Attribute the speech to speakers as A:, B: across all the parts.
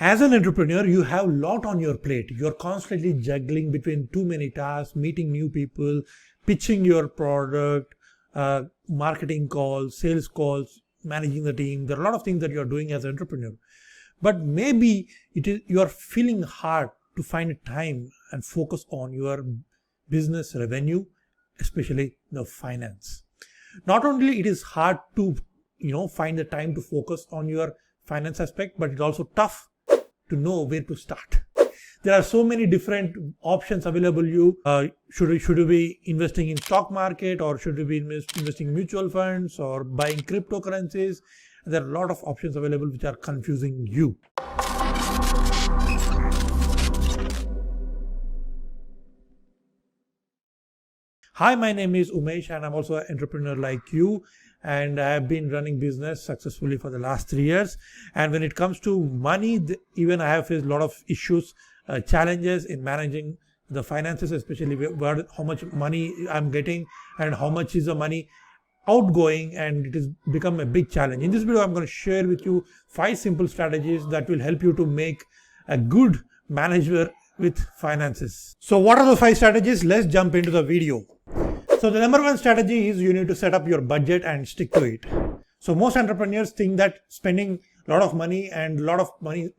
A: As an entrepreneur, you have a lot on your plate. You're constantly juggling between too many tasks, meeting new people, pitching your product, marketing calls, sales calls, managing the team. There are a lot of things that you're doing as an entrepreneur. But maybe you're feeling hard to find time and focus on your business revenue, especially the finance. Not only it is hard to find the time to focus on your finance aspect, but it's also tough to know where to start. There are so many different options available. Should you be investing in stock market, or should you be investing in mutual funds or buying cryptocurrencies? There are a lot of options available which are confusing you. Hi, my name is Umesh and I'm also an entrepreneur like you, and I have been running business successfully for the last 3 years. And when it comes to money, even I have faced a lot of issues, challenges in managing the finances, especially how much money I'm getting and how much is the money outgoing, and it has become a big challenge. In this video, I'm going to share with you 5 simple strategies that will help you to make a good manager with finances. So what are the 5 strategies? Let's jump into the video. So the number 1 strategy is you need to set up your budget and stick to it. So most entrepreneurs think that spending a lot of money,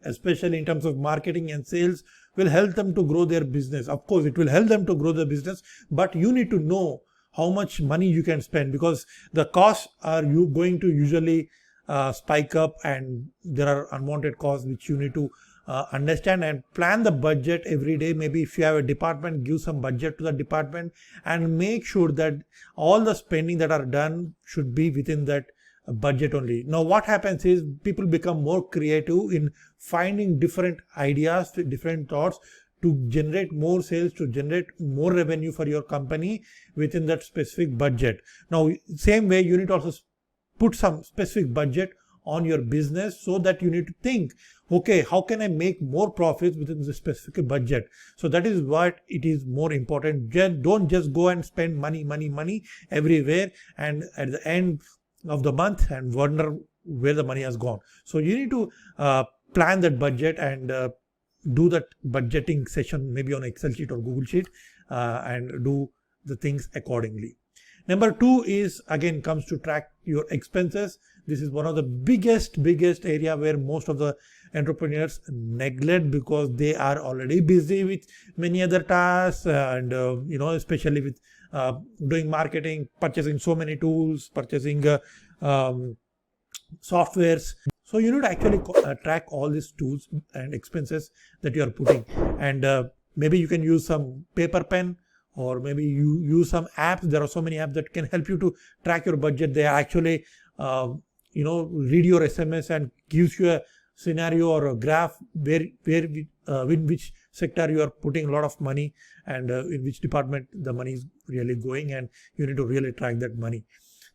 A: especially in terms of marketing and sales, will help them to grow their business. Of course, it will help them to grow their business, but you need to know how much money you can spend, because the costs are going to usually spike up, and there are unwanted costs which you need to understand and plan the budget every day. Maybe if you have a department, give some budget to the department and make sure that all the spending that are done should be within that budget only. Now what happens is people become more creative in finding different ideas, different thoughts to generate more sales, to generate more revenue for your company within that specific budget. Now same way, you need to also put some specific budget on your business, so that you need to think, okay, how can I make more profits within the specific budget? So that is what it is more important. Don't just go and spend money everywhere, and at the end of the month and wonder where the money has gone. So you need to plan that budget and do that budgeting session, maybe on Excel sheet or Google sheet, and do the things accordingly. Number 2 is, again, comes to track your expenses. This is one of the biggest area where most of the entrepreneurs neglect, because they are already busy with many other tasks, and especially with doing marketing, purchasing so many tools, purchasing softwares. So you need to actually track all these tools and expenses that you are putting, and maybe you can use some paper pen, or maybe you use some apps. There are so many apps that can help you to track your budget. They actually read your SMS and gives you a scenario or a graph in which sector you are putting a lot of money, and in which department the money is really going, and you need to really track that money.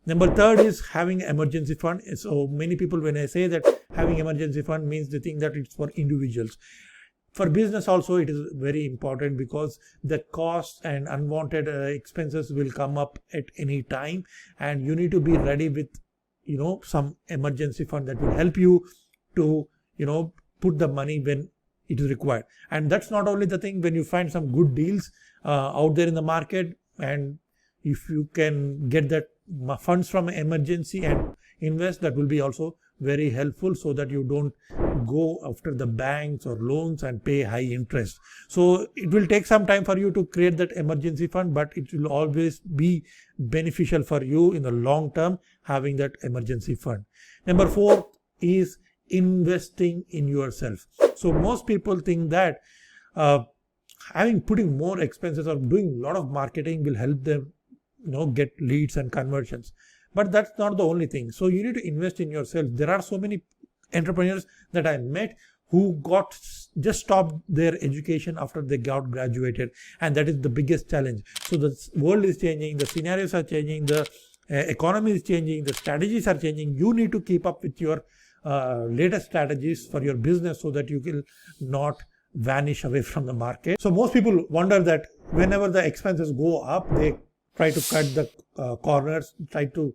A: Number 3 is having emergency fund. So many people, when I say that having emergency fund, means they think that it's for individuals. For business also it is very important, because the costs and unwanted expenses will come up at any time, and you need to be ready with some emergency fund that will help you to put the money when it is required. And that's not only the thing. When you find some good deals out there in the market, and if you can get that funds from an emergency and invest, that will be also very helpful, so that you don't go after the banks or loans and pay high interest. So it will take some time for you to create that emergency fund, but it will always be beneficial for you in the long term, having that emergency fund. Number 4 is investing in yourself. So most people think that putting more expenses or doing a lot of marketing will help them get leads and conversions. But that's not the only thing. So you need to invest in yourself. There are so many entrepreneurs that I met who just stopped their education after they got graduated, and that is the biggest challenge. So the world is changing, the scenarios are changing, the economy is changing, the strategies are changing. You need to keep up with your latest strategies for your business, so that you will not vanish away from the market. So most people wonder that whenever the expenses go up, they try to cut the corners, try to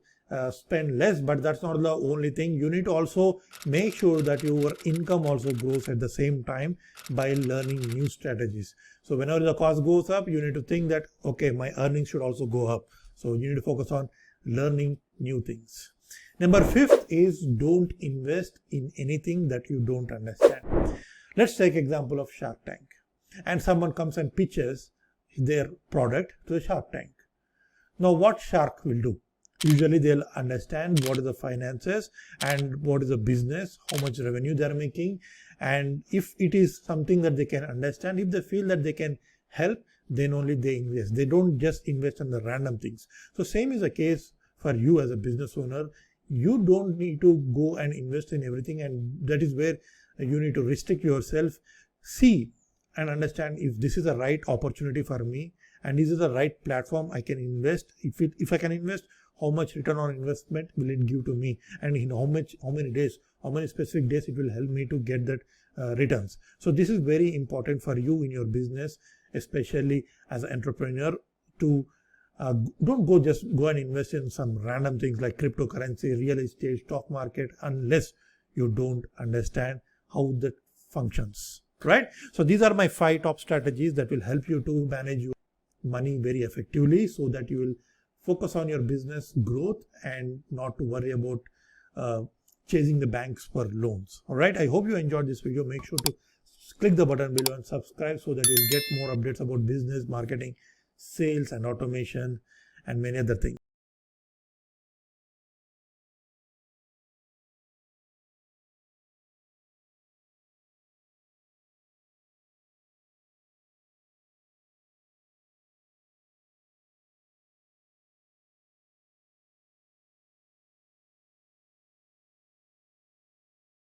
A: spend less, but that's not the only thing. You need to also make sure that your income also grows at the same time by learning new strategies. So whenever the cost goes up, you need to think that, okay, my earnings should also go up. So you need to focus on learning new things. Number 5 is don't invest in anything that you don't understand. Let's take example of Shark Tank, and someone comes and pitches their product to the Shark Tank. Now what Shark will do? Usually they'll understand what is the finances and what is the business, how much revenue they're making, and if it is something that they can understand, if they feel that they can help, then only they invest. They don't just invest in the random things. So same is the case for you as a business owner. You don't need to go and invest in everything, and that is where you need to restrict yourself. See and understand if this is the right opportunity for me and this is the right platform I can invest. If I can invest, how much return on investment will it give to me, and in how many days, how many specific days it will help me to get that returns. So this is very important for you in your business, especially as an entrepreneur, to don't just go and invest in some random things like cryptocurrency, real estate, stock market, unless you don't understand how that functions, right? So these are my 5 top strategies that will help you to manage your money very effectively, so that you will focus on your business growth and not to worry about chasing the banks for loans. All right, I hope you enjoyed this video. Make sure to click the button below and subscribe so that you'll get more updates about business, marketing, sales and automation and many other things.